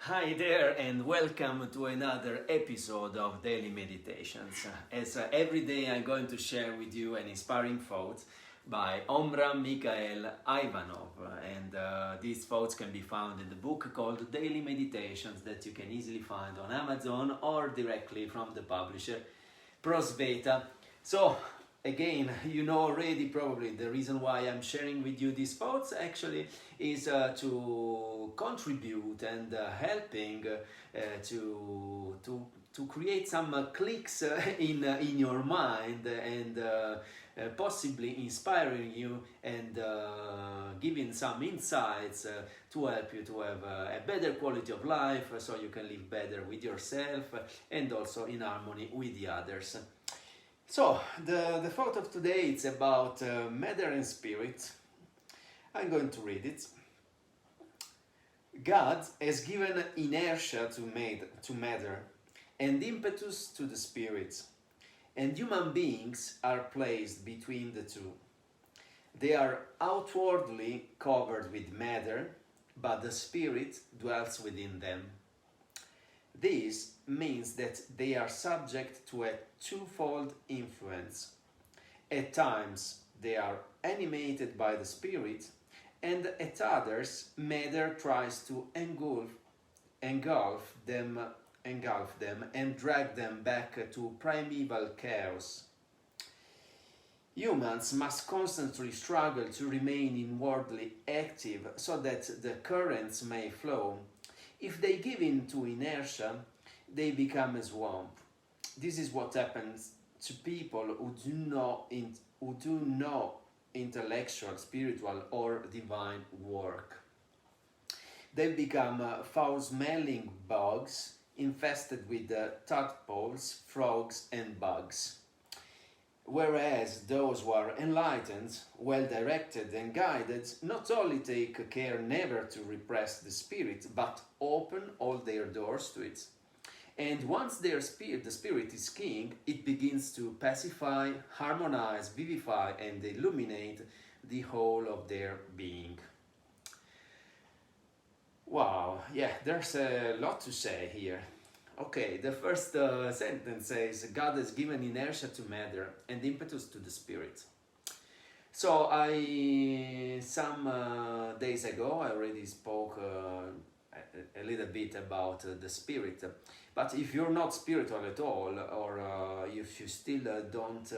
Hi there, and welcome to another episode of Daily Meditations. As every day, I'm going to share with you an inspiring thought by Omram Mikhail Ivanov, and these thoughts can be found in the book called Daily Meditations that you can easily find on Amazon or directly from the publisher Prosveta. So, again, you know already probably the reason why I'm sharing with you these thoughts actually is to contribute and helping to create some clicks in your mind and possibly inspiring you and giving some insights to help you to have a better quality of life so you can live better with yourself and also in harmony with the others. So, the thought of today is about matter and spirit. I'm going to read it. God has given inertia to matter and impetus to the spirit, and human beings are placed between the two. They are outwardly covered with matter, but the spirit dwells within them. This means that they are subject to a twofold influence. At times, they are animated by the spirit, and at others, matter tries to engulf them and drag them back to primeval chaos. Humans must constantly struggle to remain inwardly active so that the currents may flow. If they give in to inertia, they become a swamp. This is what happens to people who do no intellectual, spiritual, or divine work. They become foul-smelling bugs infested with tadpoles, frogs, and bugs. Whereas those who are enlightened, well-directed and guided, not only take care never to repress the spirit, but open all their doors to it. And once the spirit is king, it begins to pacify, harmonize, vivify, and illuminate the whole of their being. Wow, yeah, there's a lot to say here. Okay, the first sentence says, God has given inertia to matter and impetus to the spirit. So some days ago, I already spoke a little bit about the spirit. But if you're not spiritual at all, or if you still don't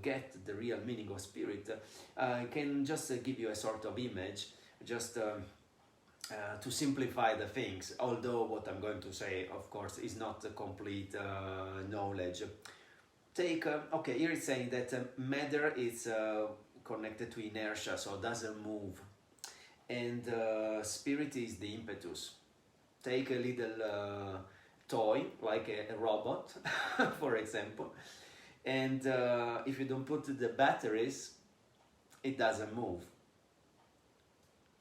get the real meaning of spirit, I can just give you a sort of image, just to simplify the things, although what I'm going to say, of course, is not complete knowledge. Okay, here it's saying that matter is connected to inertia, so it doesn't move. And spirit is the impetus. Take a little toy, like a robot, for example, and if you don't put the batteries, it doesn't move.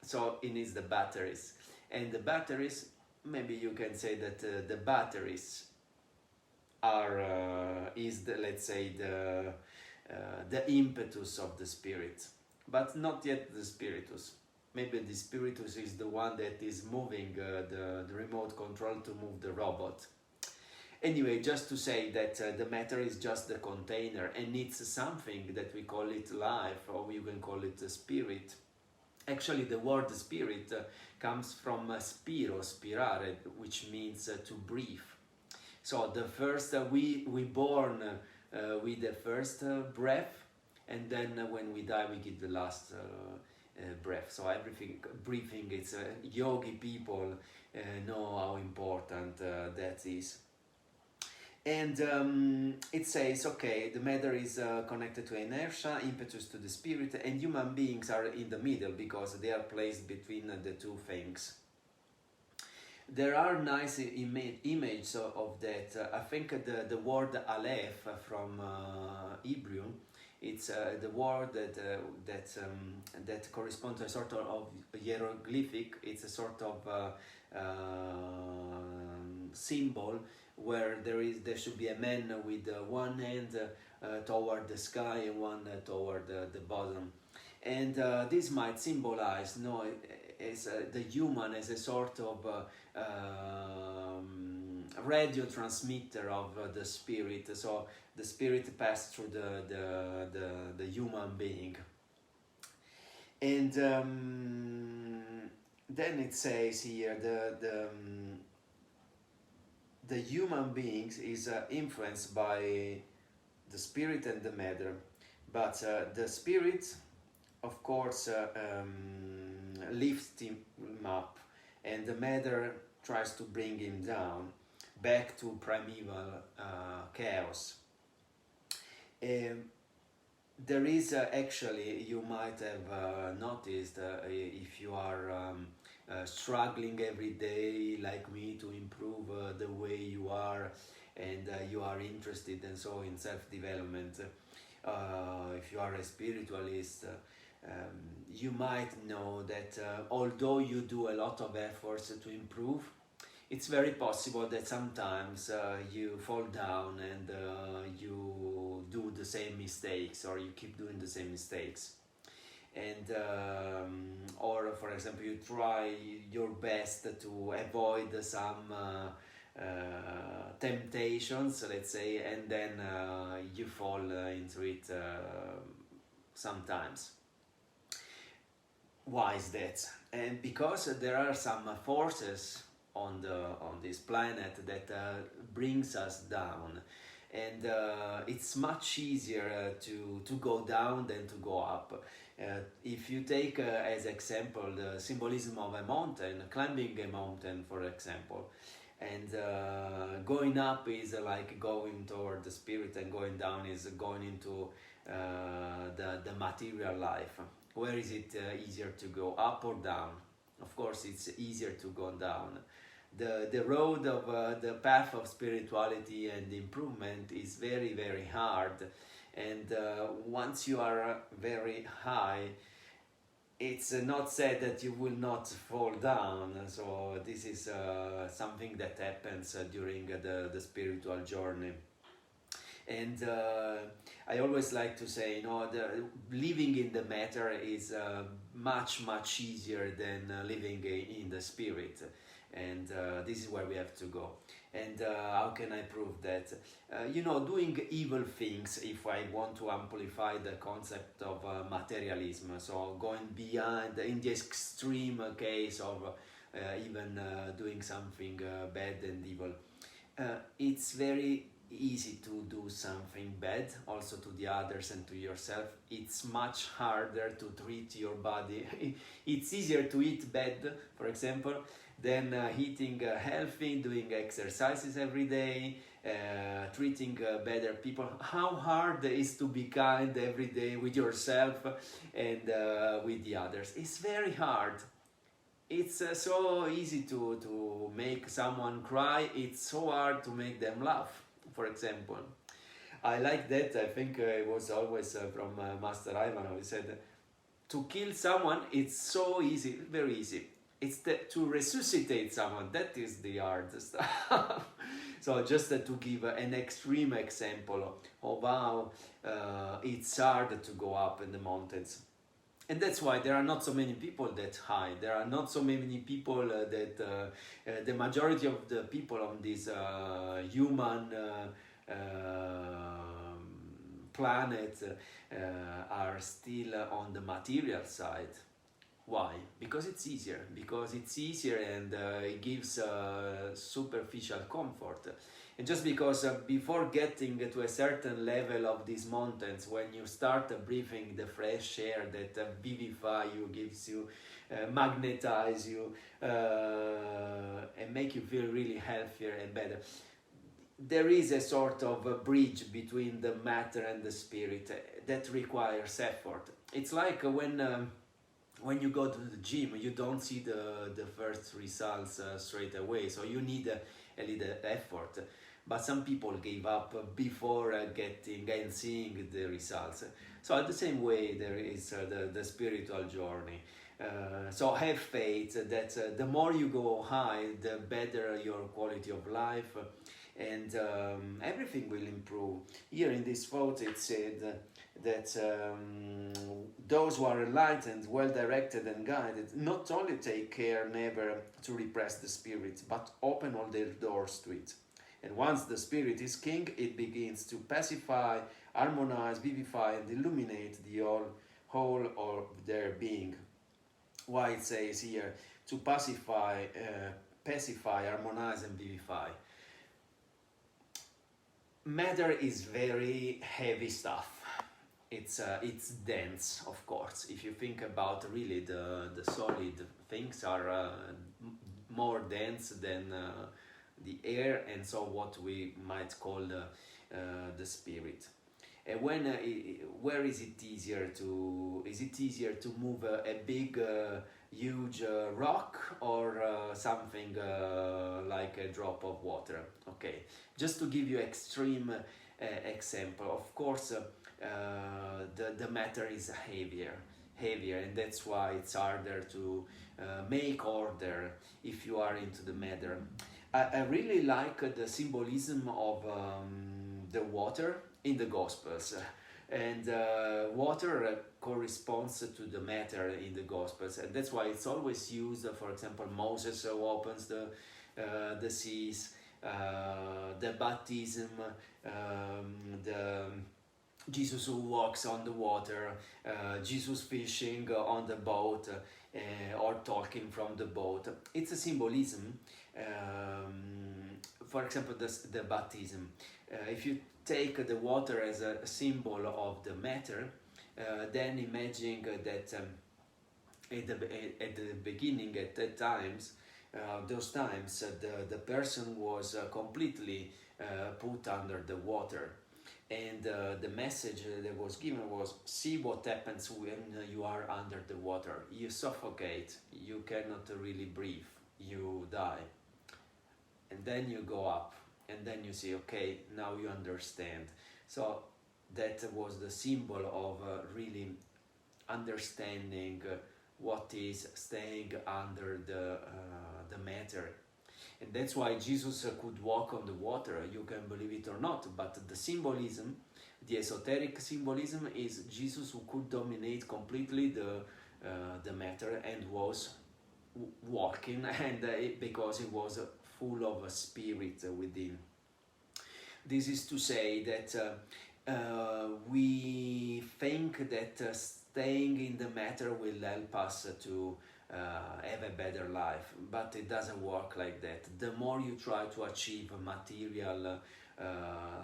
So it needs the batteries, and the batteries, maybe you can say that the batteries are let's say the impetus of the spirit, but not yet the spiritus. Maybe the spiritus is the one that is moving the remote control to move the robot. Anyway, just to say that the matter is just the container and needs something that we call it life, or we can call it spirit. Actually, the word spirit comes from spiro, spirare, which means to breathe. So the first, we born with the first breath, and then when we die, we give the last breath. So everything, breathing, it's yogi people know how important that is. And it says, okay, the matter is connected to inertia, impetus to the spirit, and human beings are in the middle because they are placed between the two things. There are nice images of that. I think the word Aleph from Hebrew, it's the word that corresponds to a sort of hieroglyphic. It's a sort of symbol where there should be a man with one hand toward the sky and one toward the bottom, and this might symbolize is the human as a sort of radio transmitter of the spirit. So the spirit passed through the human being. And then it says here the human beings is influenced by the spirit and the matter, but the spirit, of course, lifts him up, and the matter tries to bring him down back to primeval chaos. There is actually, you might have noticed, if you are struggling every day like me to improve the way you are, and you are interested and so in self-development, if you are a spiritualist, you might know that although you do a lot of efforts to improve, it's very possible that sometimes you fall down and you do the same mistakes, or you keep doing the same mistakes. And or for example, you try your best to avoid some temptations, let's say, and then you fall into it sometimes. Why is that? And because there are some forces on this planet that brings us down, and it's much easier to go down than to go up. If you take as example the symbolism of a mountain, climbing a mountain, for example, and going up is like going toward the spirit, and going down is going into the material life. Where is it easier to go, up or down? Of course, it's easier to go down. The road of the path of spirituality and improvement is very, very hard. And once you are very high, it's not said that you will not fall down. So this is something that happens during the spiritual journey. And I always like to say, you know, living in the matter is much, much easier than living in the spirit. And this is where we have to go. And how can I prove that? You know, doing evil things, if I want to amplify the concept of materialism, so going beyond, in the extreme case of even doing something bad and evil, it's very easy to do something bad also to the others and to yourself. It's much harder to treat your body. It's easier to eat bad, for example, than eating healthy, doing exercises every day, treating better people. How hard it is to be kind every day with yourself and with the others. It's very hard. It's so easy to make someone cry. It's so hard to make them laugh, for example. I like that. I think it was always from Master Ivanov. He said, to kill someone, it's so easy, very easy. It's to resuscitate someone, that is the hardest. So just to give an extreme example of how it's hard to go up in the mountains. And that's why there are not so many people that high. There are not so many people that the majority of the people on this human planet are still on the material side. Why? Because it's easier. Because it's easier, and it gives superficial comfort. And just because before getting to a certain level of these mountains, when you start breathing the fresh air that vivify you, gives you, magnetize you, and make you feel really healthier and better, there is a sort of a bridge between the matter and the spirit that requires effort. It's like when you go to the gym, you don't see the first results straight away, so you need a little effort. But some people gave up before getting and seeing the results. So in the same way, there is the spiritual journey. So have faith that the more you go high, the better your quality of life, and everything will improve. Here in this quote it said that those who are enlightened, well directed and guided, not only take care never to repress the spirit, but open all their doors to it. And once the spirit is king, it begins to pacify, harmonize, vivify, and illuminate the whole of their being. Why it says here to pacify, harmonize, and vivify. Matter is very heavy stuff. It's dense, of course. If you think about really the solid things are more dense than the air, and so what we might call the spirit. And where is it easier to? Is it easier to move a big, huge rock, or something like a drop of water? Okay, just to give you extreme example. Of course, the matter is heavier, and that's why it's harder to make order if you are into the matter. I really like the symbolism of the water in the Gospels. And water corresponds to the matter in the Gospels, and that's why it's always used. For example, Moses opens the seas, the baptism, the Jesus who walks on the water, Jesus fishing on the boat, or talking from the boat. It's a symbolism. For example, the baptism. If you take the water as a symbol of the matter, then imagine that at the beginning, at that times, those times, the person was completely put under the water. And the message that was given was, see what happens when you are under the water. You suffocate, you cannot really breathe, you die. And then you go up, and then you see, okay, now you understand. So that was the symbol of really understanding what is staying under the matter. And that's why Jesus could walk on the water. You can believe it or not, but the symbolism, the esoteric symbolism, is Jesus who could dominate completely the matter and was walking, and because he was full of a spirit within. This is to say that we think that staying in the matter will help us to have a better life, but it doesn't work like that. The more you try to achieve material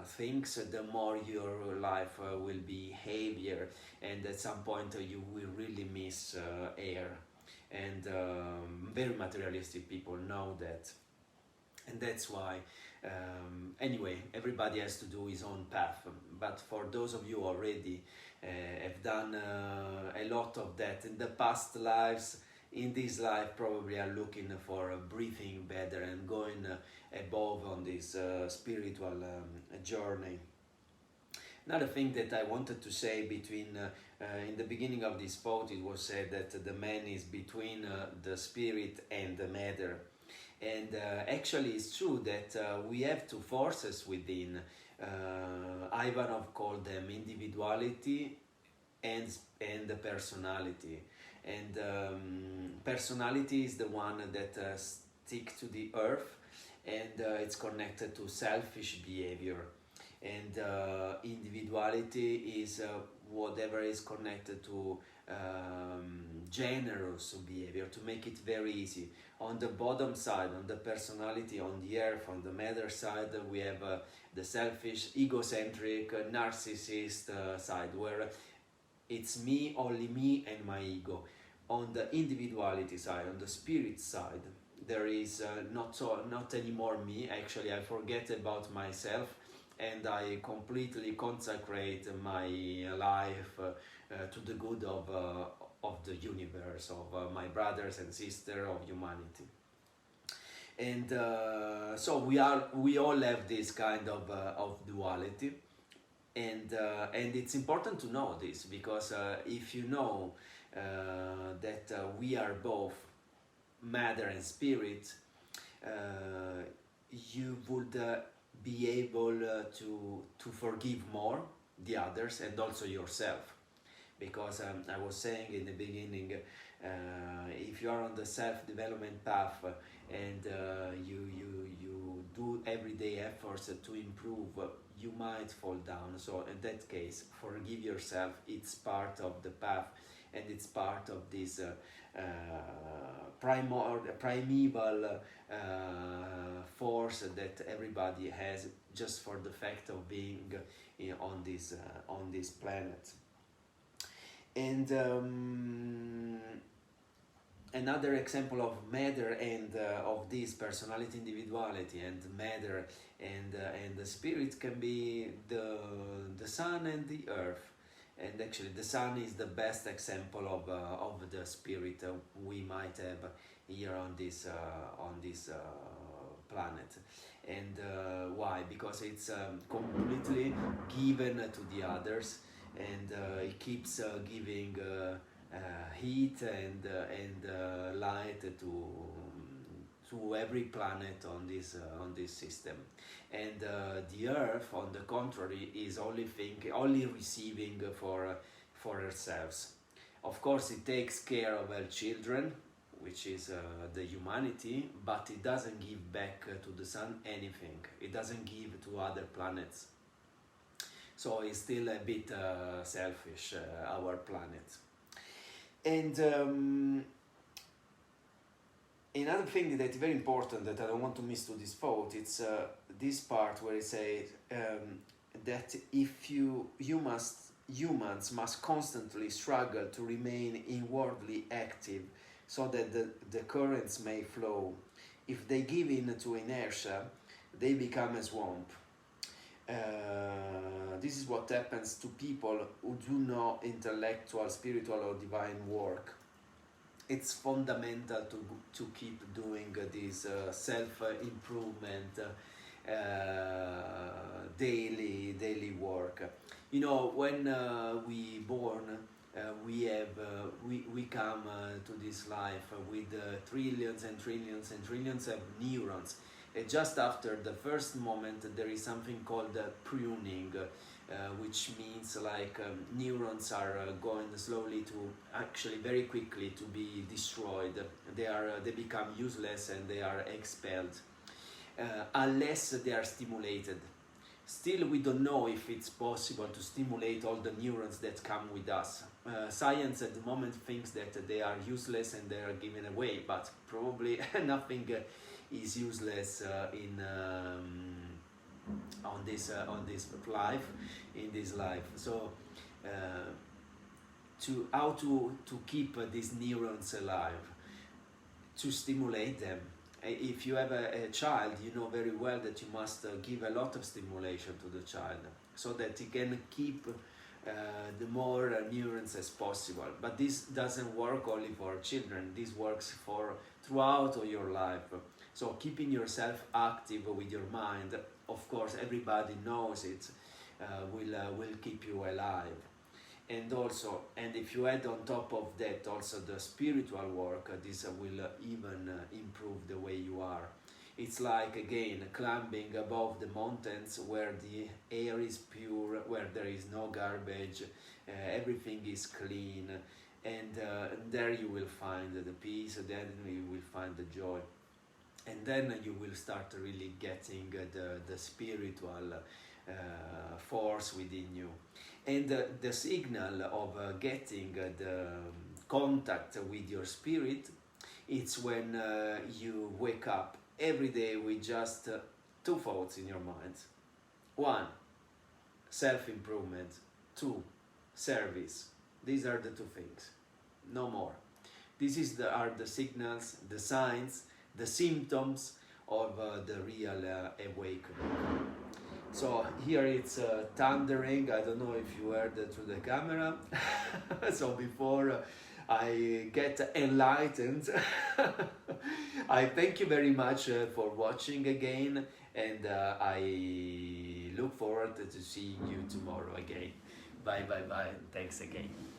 things, the more your life will be heavier, and at some point you will really miss air. And very materialistic people know that, and that's why anyway, everybody has to do his own path. But for those of you already have done a lot of that in the past lives, in this life probably are looking for breathing better and going above on this spiritual journey. Another thing that I wanted to say between in the beginning of this quote, it was said that the man is between the spirit and the matter. And actually it's true that we have two forces within. Ivanov called them individuality and the personality. And personality is the one that sticks to the earth, and it's connected to selfish behavior. And individuality is whatever is connected to generous behavior, to make it very easy. On the bottom side, on the personality, on the earth, on the matter side, we have the selfish, egocentric, narcissist side, where it's me, only me, and my ego. On the individuality side, on the spirit side, there is not anymore me. Actually, I forget about myself, and I completely consecrate my life to the good of the universe, of my brothers and sisters, of humanity. And so we all have this kind of duality, and it's important to know this, because if you know that we are both matter and spirit, you would be able to forgive more the others and also yourself. Because I was saying in the beginning, if you are on the self-development path and you do everyday efforts to improve, you might fall down. So in that case, forgive yourself. It's part of the path, and it's part of this primeval force that everybody has just for the fact of being on this planet. And another example of matter and of this personality, individuality, and matter and the spirit can be the sun and the earth. And actually, the sun is the best example of the spirit we might have here on this planet. And why? Because it's completely given to the others, and it keeps giving heat and light to every planet on this system. And the Earth, on the contrary, is only receiving for herself. Of course, it takes care of her children, which is the humanity, but it doesn't give back to the sun anything. It doesn't give to other planets. So it's still a bit selfish, our planet. And another thing that is very important that I don't want to miss to this thought, it's this part where it says that if humans must constantly struggle to remain inwardly active so that the currents may flow. If they give in to inertia, they become a swamp. This is what happens to people who do no intellectual, spiritual, or divine work. It's fundamental to keep doing this self-improvement, daily work. You know, when we born, we come to this life with trillions and trillions and trillions of neurons. And just after the first moment, there is something called pruning, which means like neurons are going slowly to, actually very quickly, to be destroyed. They become useless and they are expelled unless they are stimulated. Still, we don't know if it's possible to stimulate all the neurons that come with us. Science at the moment thinks that they are useless and they are given away, but probably nothing is useless on this life, in this life. So how to keep these neurons alive, to stimulate them. If you have a child, you know very well that you must give a lot of stimulation to the child so that he can keep the more neurons as possible. But this doesn't work only for children, this works for throughout your life. So keeping yourself active with your mind, of course everybody knows it, will keep you alive. And also, and if you add on top of that also the spiritual work, this will even improve the way you are. It's like, again, climbing above the mountains where the air is pure, where there is no garbage, everything is clean, and there you will find the peace, then you will find the joy. And then you will start really getting the spiritual force within you. And the signal of getting the contact with your spirit, it's when you wake up every day with just two thoughts in your mind. One, self-improvement. Two, service. These are the two things, no more. These are the signals, the signs, the symptoms of the real awakening. So here it's thundering. I don't know if you heard through the camera. So before I get enlightened, I thank you very much for watching again, and I look forward to seeing you tomorrow again. Bye bye bye. Thanks again.